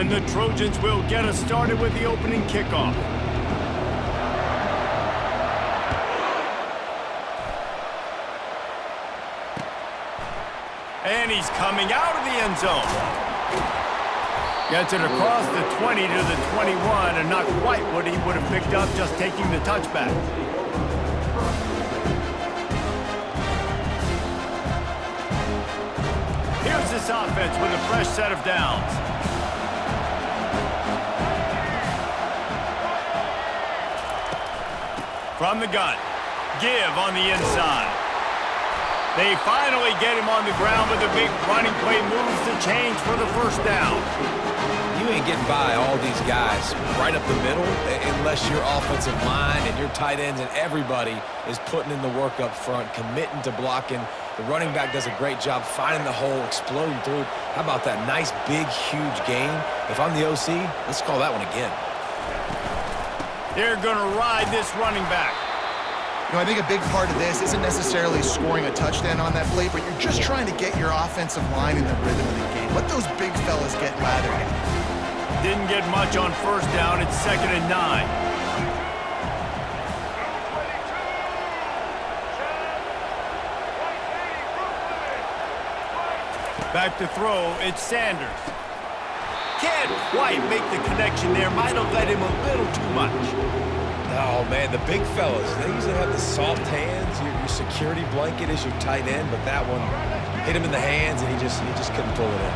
And the Trojans will get us started with the opening kickoff. And he's coming out of the end zone. Gets it across the 20 to the 21, and not quite what he would have picked up just taking the touchback. Here's this offense with a fresh set of downs. From the gun, give on the inside. They finally get him on the ground with a big running play, moves the change for the first down. You ain't getting by all these guys right up the middle unless your offensive line and your tight ends and everybody is putting in the work up front, committing to blocking. The running back does a great job finding the hole, exploding through. How about that nice, big, huge gain? If I'm the OC, let's call that one again. They're going to ride this running back. You know, I think a big part of this isn't necessarily scoring a touchdown on that play, but you're just trying to get your offensive line in the rhythm of the game. Let those big fellas get lathered in. Didn't get much on first down. It's 2nd and 9. Back to throw. It's Sanders. Can't quite make the connection there. Might have let him a little too much. Oh, man, the big fellas, they usually have the soft hands. Your security blanket is your tight end, but that one hit him in the hands, and he just couldn't pull it in.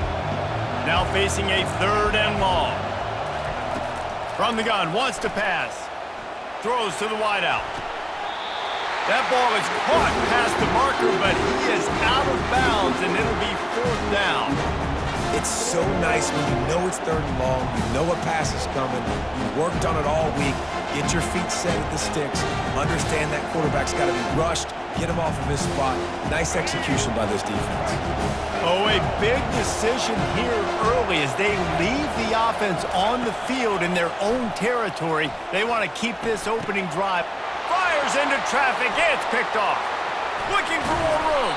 Now facing a 3rd and long. From the gun, wants to pass. Throws to the wideout. That ball is caught past the marker, but he is out of bounds, and it'll be 4th down. It's so nice when you know it's 3rd and long, you know a pass is coming, you worked on it all week, get your feet set at the sticks, understand that quarterback's got to be rushed, get him off of his spot. Nice execution by this defense. Oh, a big decision here early as they leave the offense on the field in their own territory. They want to keep this opening drive. Fires into traffic, it's picked off. Looking for more room.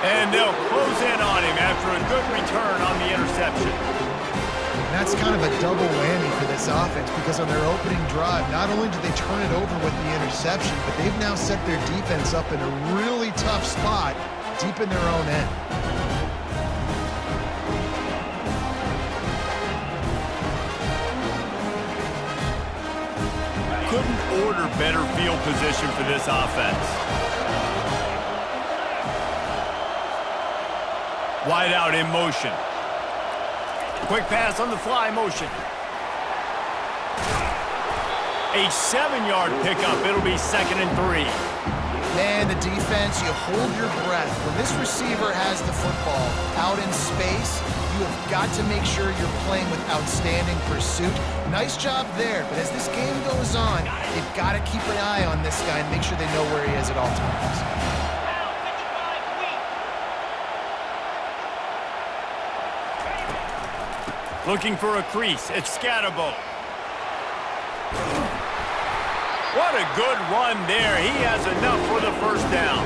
And they'll close in on him after a good return on the interception. And that's kind of a double whammy for this offense because on their opening drive, not only did they turn it over with the interception, but they've now set their defense up in a really tough spot deep in their own end. Couldn't order better field position for this offense. Wide out in motion. Quick pass on the fly motion. A 7-yard pickup. It'll be 2nd and 3. Man, the defense, you hold your breath. When this receiver has the football out in space, you have got to make sure you're playing with outstanding pursuit. Nice job there, but as this game goes on, you've got to keep an eye on this guy and make sure they know where he is at all times. Looking for a crease. It's Scatterbo. What a good run there. He has enough for the 1st down.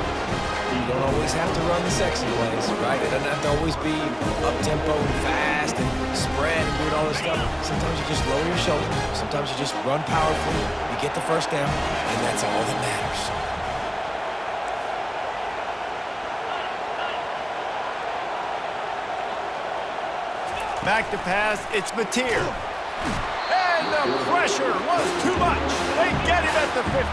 You don't always have to run the sexy plays, right? It doesn't have to always be up-tempo and fast and spread and doing all this stuff. Sometimes you just lower your shoulder. Sometimes you just run powerfully. You get the 1st down, and that's all that matters. Back to pass, it's Mateer. And the pressure was too much. They get him at the 15.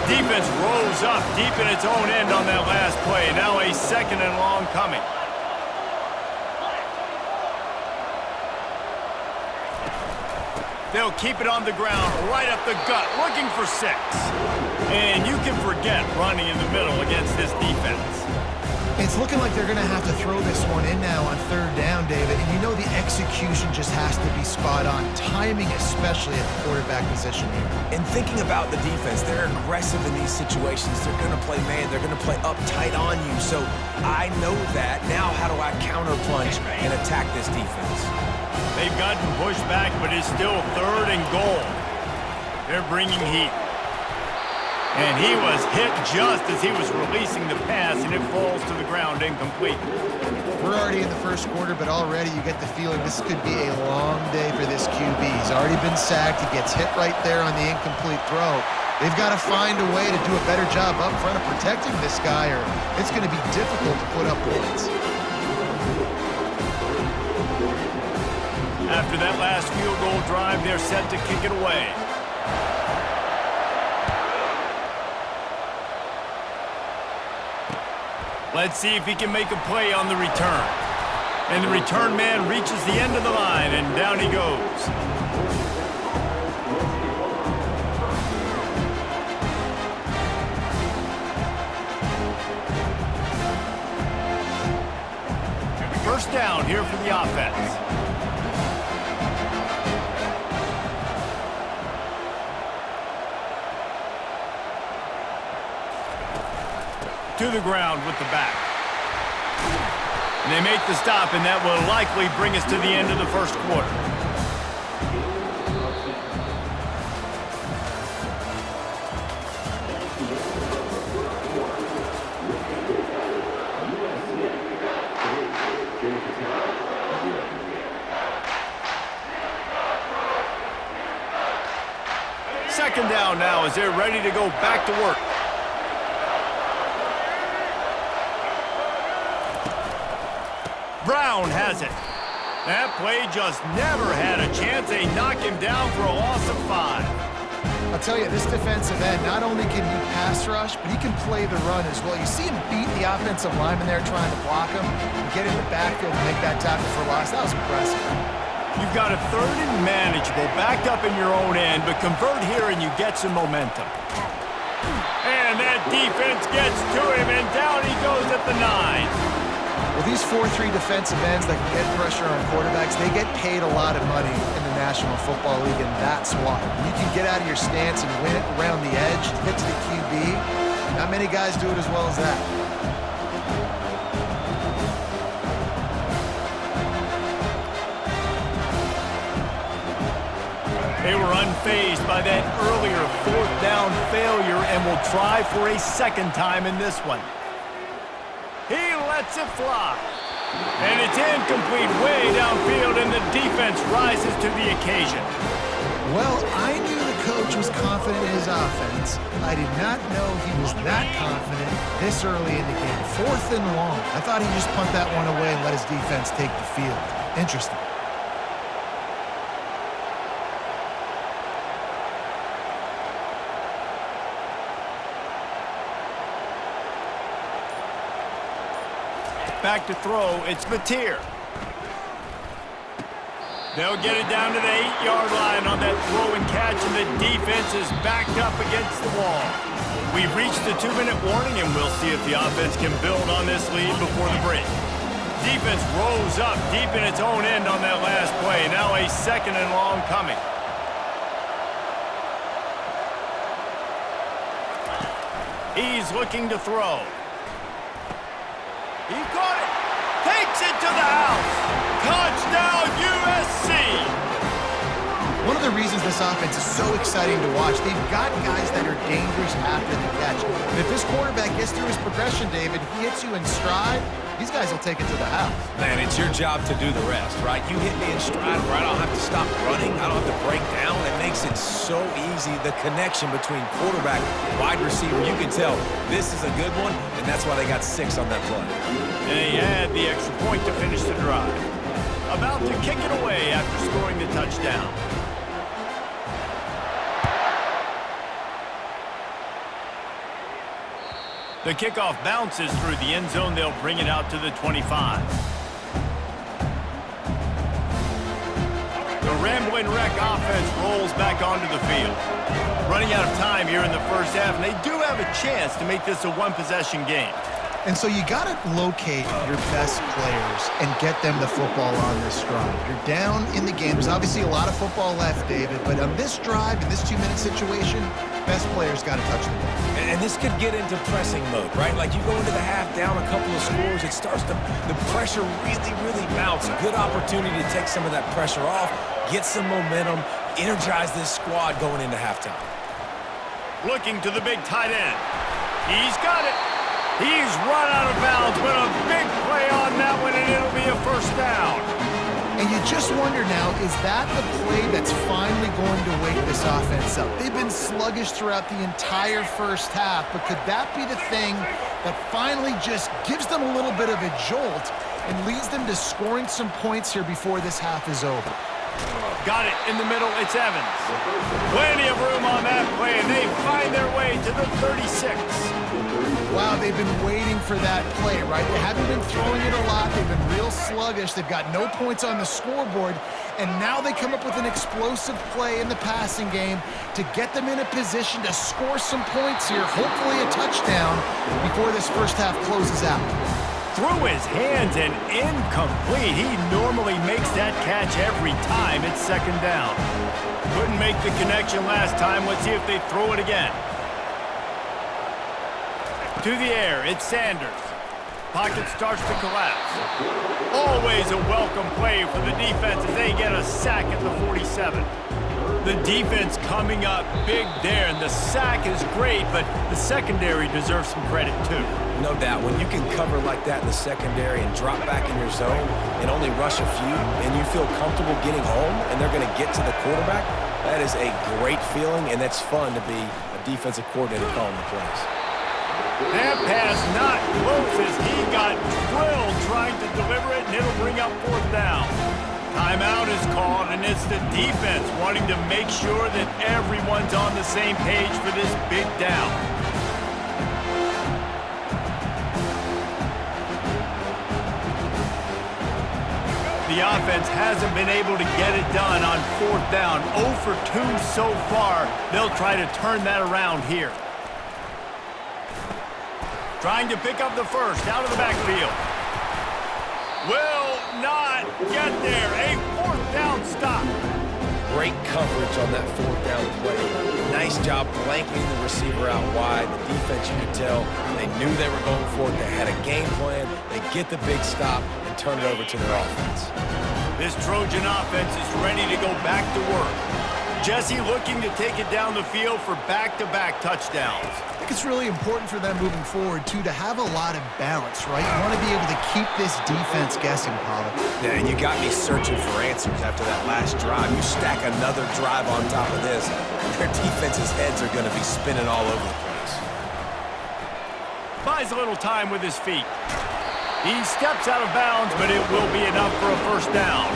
Defense rose up deep in its own end on that last play. Now a 2nd and long coming. They'll keep it on the ground, right up the gut, looking for 6. And you can forget running in the middle against this defense. It's looking like they're going to have to throw this one in now on 3rd down, David. And you know the execution just has to be spot on. Timing, especially at the quarterback position here. And thinking about the defense, they're aggressive in these situations. They're going to play man. They're going to play uptight on you. So I know that. Now how do I counterpunch and attack this defense? They've gotten pushed back, but it's still 3rd and goal. They're bringing heat. And he was hit just as he was releasing the pass, and it falls to the ground incomplete. We're already in the first quarter, but already you get the feeling this could be a long day for this QB. He's already been sacked. He gets hit right there on the incomplete throw. They've got to find a way to do a better job up front of protecting this guy, or it's going to be difficult to put up points. After that last field goal drive, they're set to kick it away. Let's see if he can make a play on the return. And the return man reaches the end of the line, and down he goes. First down here for the offense. To the ground with the back. And they make the stop, and that will likely bring us to the end of the first quarter. Second down now as they're ready to go back to work. Brown has it. That play just never had a chance. They knock him down for a loss of 5. I'll tell you, this defensive end, not only can he pass rush, but he can play the run as well. You see him beat the offensive lineman there trying to block him and get in the backfield and make that tackle for loss. That was impressive. You've got a third and manageable backed up in your own end, but convert here and you get some momentum. And that defense gets to him, and down he goes at the 9. Well, these 4-3 defensive ends that can get pressure on quarterbacks, they get paid a lot of money in the National Football League, and that's why. You can get out of your stance and win it around the edge, get to the QB. Not many guys do it as well as that. They were unfazed by that earlier fourth down failure and will try for a second time in this one. He lets it fly. And it's incomplete way downfield, and the defense rises to the occasion. Well, I knew the coach was confident in his offense. I did not know he was that confident this early in the game. 4th and long. I thought he'd just punt that one away and let his defense take the field. Interesting. Back to throw, it's Mateer. They'll get it down to the 8-yard line on that throw and catch, and the defense is backed up against the wall. We've reached the 2-minute warning, and we'll see if the offense can build on this lead before the break. Defense rose up deep in its own end on that last play. Now a second and long coming. He's looking to throw. He caught it. Takes it to the house. Touchdown, USC. One of the reasons this offense is so exciting to watch, they've got guys that are dangerous after the catch. And if this quarterback gets through his progression, David, he hits you in stride, these guys will take it to the house. Man, it's your job to do the rest, right? You hit me in stride where I don't have to stop running. I don't have to break down. It makes it so easy. The connection between quarterback, wide receiver, you can tell this is a good one, and that's why they got 6 on that play. And they had the extra point to finish the drive. About to kick it away after scoring the touchdown. The kickoff bounces through the end zone. They'll bring it out to the 25. The Ramblin' Wreck offense rolls back onto the field. Running out of time here in the first half, and they do have a chance to make this a one-possession game. And so you got to locate your best players and get them the football on this drive. You're down in the game. There's obviously a lot of football left, David, but on this drive, in this 2-minute situation, best players got to touch the ball. And this could get into pressing mode, right? Like you go into the half down a couple of scores, it starts to, the pressure really mounts. A good opportunity to take some of that pressure off, get some momentum, energize this squad going into halftime. Looking to the big tight end. He's got it. He's run out of bounds, but a big play on that one, and it'll be a first down. And you just wonder now, is that the play that's finally going to wake this offense up? They've been sluggish throughout the entire first half, but could that be the thing that finally just gives them a little bit of a jolt and leads them to scoring some points here before this half is over? Got it in the middle. It's Evans. Plenty of room on that play, and they find their way to the 36. Wow, they've been waiting for that play, right? They haven't been throwing it a lot. They've been real sluggish. They've got no points on the scoreboard, and now they come up with an explosive play in the passing game to get them in a position to score some points here, hopefully a touchdown, before this first half closes out. Through his hands and incomplete. He normally makes that catch every time. It's second down. Couldn't make the connection last time. Let's see if they throw it again. To the air, it's Sanders. Pocket starts to collapse. Always a welcome play for the defense as they get a sack at the 47. The defense coming up big there, and the sack is great, but the secondary deserves some credit too. No doubt, when you can cover like that in the secondary and drop back in your zone and only rush a few, and you feel comfortable getting home and they're going to get to the quarterback, that is a great feeling, and that's fun to be a defensive coordinator calling the plays. That pass not close as he got drilled trying to deliver it, and it'll bring up fourth down. Timeout is called, and it's the defense wanting to make sure that everyone's on the same page for this big down. The offense hasn't been able to get it done on fourth down. 0 for 2 so far. They'll try to turn that around here. Trying to pick up the first out of the backfield. Will not get there. A fourth down stop. Great coverage on that fourth down play. Nice job blanketing the receiver out wide. The defense, you could tell, they knew they were going for it. They had a game plan. They get the big stop and turn it over to their offense. This Trojan offense is ready to go back to work. Jesse looking to take it down the field for back-to-back touchdowns. I think it's really important for them moving forward, too, to have a lot of balance, right? You want to be able to keep this defense guessing, Pollard. Yeah, and you got me searching for answers after that last drive. You stack another drive on top of this, their defense's heads are going to be spinning all over the place. Buys a little time with his feet. He steps out of bounds, but it will be enough for a first down.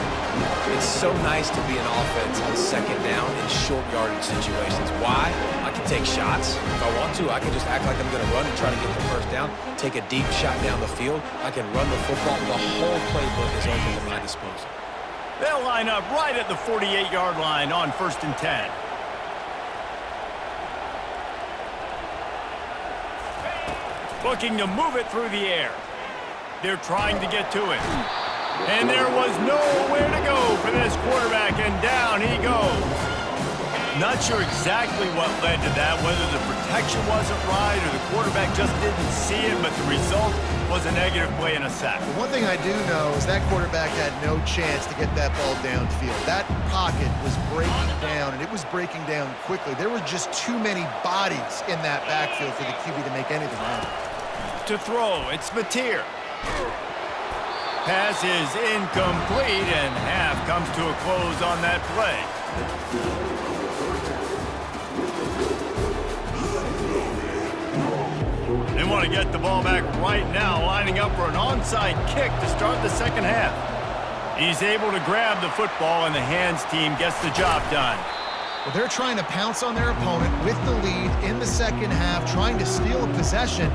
It's so nice to be an offense on second down in short yardage situations. Why? I can take shots. If I want to, I can just act like I'm going to run and try to get the first down, take a deep shot down the field. I can run the football. The whole playbook is open at my disposal. They'll line up right at the 48-yard line on 1st and 10. Looking to move it through the air. They're trying to get to it. And there was nowhere to go for this quarterback, and down he goes. Not sure exactly what led to that, whether the protection wasn't right or the quarterback just didn't see it, but the result was a negative play and a sack. One thing I do know is that quarterback had no chance to get that ball downfield. That pocket was breaking down, and it was breaking down quickly. There were just too many bodies in that backfield for the QB to make anything happen. To throw, it's Mateer. Pass is incomplete, and half comes to a close on that play. They want to get the ball back right now, lining up for an onside kick to start the second half. He's able to grab the football, and the hands team gets the job done. Well, they're trying to pounce on their opponent with the lead in the second half, trying to steal a possession,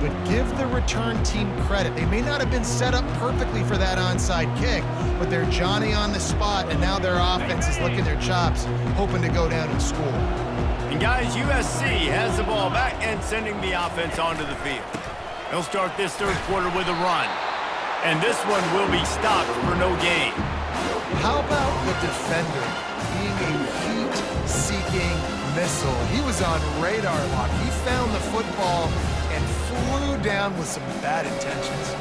but give the return team credit. They may not have been set up perfectly for that onside kick, but they're Johnny on the spot, and now their offense is licking their chops, hoping to go down and score. And guys, USC has the ball back and sending the offense onto the field. They'll start this third quarter with a run, and this one will be stopped for no gain. How about the defender being a heat-seeking missile? He was on radar lock. He found the football and flew down with some bad intentions.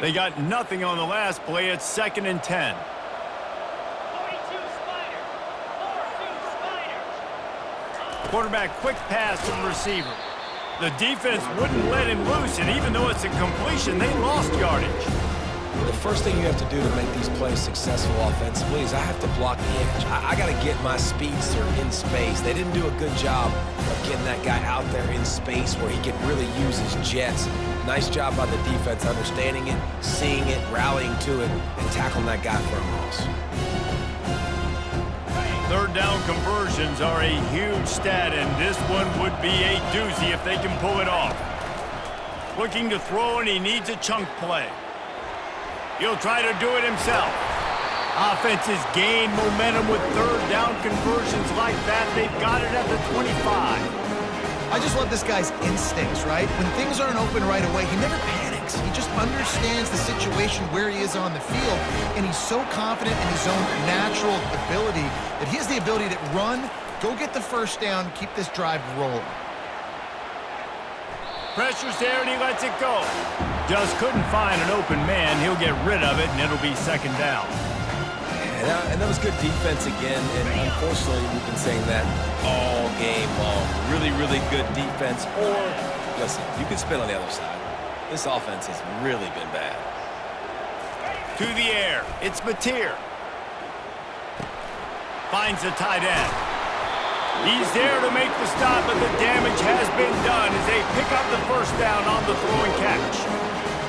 They got nothing on the last play. It's 2nd and 10. Quarterback quick pass to the receiver. The defense wouldn't let him loose, and even though it's a completion, they lost yardage. The first thing you have to do to make these plays successful offensively is I have to block the edge. I got to get my speedster in space. They didn't do a good job of getting that guy out there in space where he could really use his jets. Nice job by the defense understanding it, seeing it, rallying to it, and tackling that guy for a loss. Third down conversions are a huge stat, and this one would be a doozy if they can pull it off. Looking to throw, and he needs a chunk play. He'll try to do it himself. Offenses gain momentum with third down conversions like that. They've got it at the 25. I just love this guy's instincts, right? When things aren't open right away, he never panics. He just understands the situation where he is on the field, and he's so confident in his own natural ability that he has the ability to run, go get the first down, keep this drive rolling. Pressure's there, and he lets it go. Just couldn't find an open man. He'll get rid of it, and it'll be 2nd down. And that was good defense again, and unfortunately we've been saying that all game long. Really, really good defense. Or, listen, you can spin on the other side. This offense has really been bad. To the air, it's Mateer. Finds the tight end. He's there to make the stop, but the damage has been done as they pick up the first down on the throw and catch.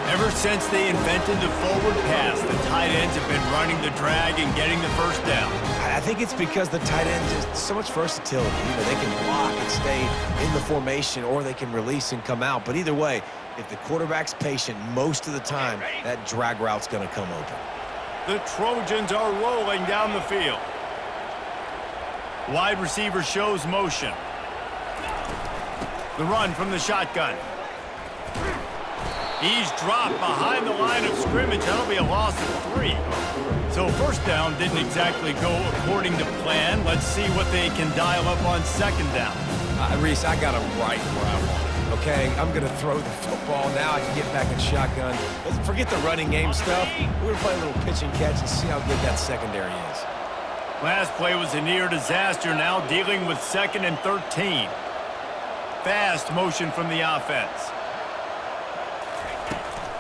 Ever since they invented the forward pass, the tight ends have been running the drag and getting the first down. I think it's because the tight ends is so much versatility. You know, they can block and stay in the formation, or they can release and come out. But either way, if the quarterback's patient most of the time, that drag route's going to come open. The Trojans are rolling down the field. Wide receiver shows motion. The run from the shotgun. He's dropped behind the line of scrimmage. That'll be a loss of 3. So first down didn't exactly go according to plan. Let's see what they can dial up on 2nd down. Reese, I got him right where I want it, okay? I'm going to throw the football. Now I can get back in shotgun. Let's forget the running game stuff. We're going to play a little pitch and catch and see how good that secondary is. Last play was a near disaster. Now dealing with 2nd and 13. Fast motion from the offense.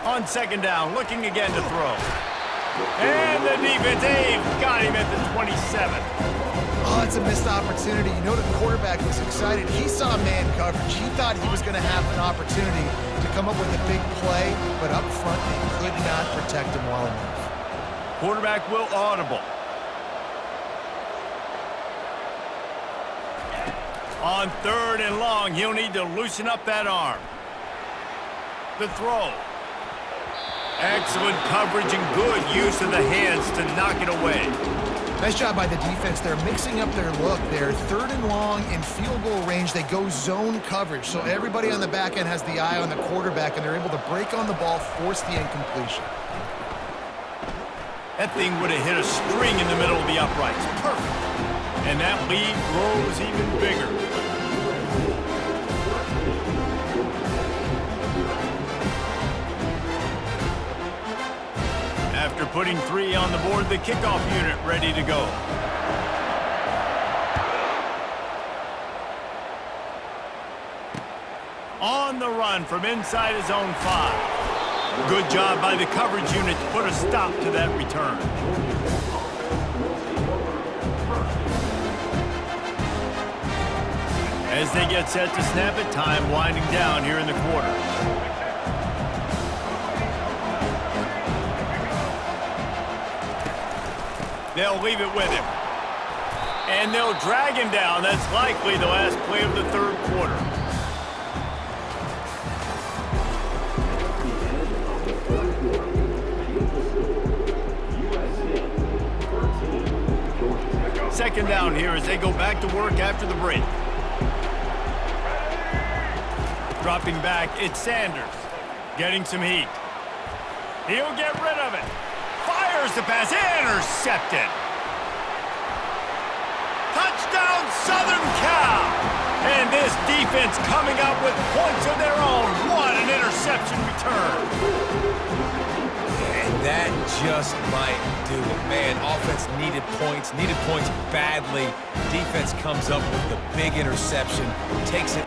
On 2nd down, looking again to throw. And the defense, they've got him at the 27. Oh, it's a missed opportunity. You know the quarterback was excited. He saw man coverage. He thought he was going to have an opportunity to come up with a big play, but up front they could not protect him well enough. Quarterback will audible. On 3rd and long, he'll need to loosen up that arm. The throw. Excellent coverage and good use of the hands to knock it away. Nice job by the defense. They're mixing up their look. They're 3rd and long in field goal range. They go zone coverage. So everybody on the back end has the eye on the quarterback, and they're able to break on the ball, force the incompletion. That thing would have hit a string in the middle of the uprights. Perfect. And that lead grows even bigger. After putting 3 on the board, the kickoff unit ready to go. On the run from inside his own 5. Good job by the coverage unit to put a stop to that return. As they get set to snap it, time winding down here in the quarter. They'll leave it with him. And they'll drag him down. That's likely the last play of the 3rd quarter. Second down here as they go back to work after the break. Dropping back, it's Sanders. Getting some heat. He'll get rid of it. Fires the pass, intercepted. Touchdown, Southern Cal. And this defense coming up with points of their own. What an interception return. just might do it. Man, offense needed points badly. Defense comes up with the big interception, takes it